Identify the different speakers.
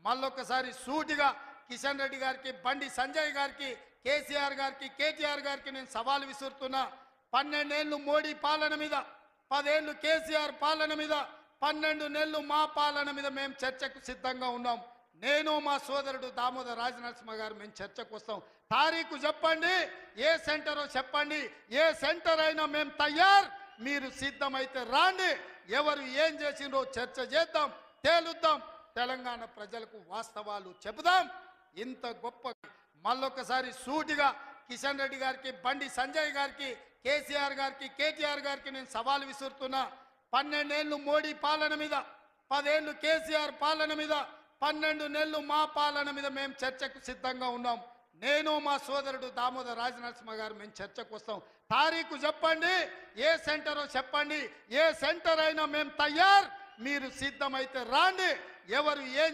Speaker 1: మళ్ళొకసారి సూటిగా కిషన్ రెడ్డి గారికి, బండి సంజయ్ గారికి, కేసీఆర్ గారికి, కేటీఆర్ గారికి నేను సవాల్ విసురుతున్నా. 12 ఏళ్ళు మోడీ పాలన మీద, 10 ఏళ్ళు కేసీఆర్ పాలన మీద, 12 నెలలు మా పాలన మీద మేము చర్చకు సిద్ధంగా ఉన్నాం. నేను మా సోదరుడు దామోదర్ రాజనరసింహ గారు మేము చర్చకు వస్తాం. తారీఖు చెప్పండి, ఏ సెంటరో చెప్పండి, ఏ సెంటర్ అయినా మేము తయారు. మీరు సిద్ధమైతే రాండి. ఎవరు ఏం చేసిండ్రో చర్చ చేద్దాం, తేలుద్దాం. తెలంగాణ ప్రజలకు వాస్తవాలు చెబుదాం. ఇంత గొప్ప మళ్ళొకసారి సూటిగా కిషన్ రెడ్డి గారికి, బండి సంజయ్ గారికి, కేసీఆర్ గారికి, కేటీఆర్ గారికి నేను సవాల్ విసురుతున్నా. 12 ఏళ్ళు మోడీ పాలన మీద, 10 ఏళ్ళు కేసీఆర్ పాలన మీద, 12 నెలలు మా పాలన మీద మేము చర్చకు సిద్ధంగా ఉన్నాం. నేను మా సోదరుడు దామోదర్ రాజనరసింహ గారు మేము చర్చకు వస్తాం. తారీఖు చెప్పండి, ఏ సెంటరో చెప్పండి, ఏ సెంటర్ అయినా మేము తయారు. మీరు సిద్ధమైతే రాండి. ఎవరు ఏం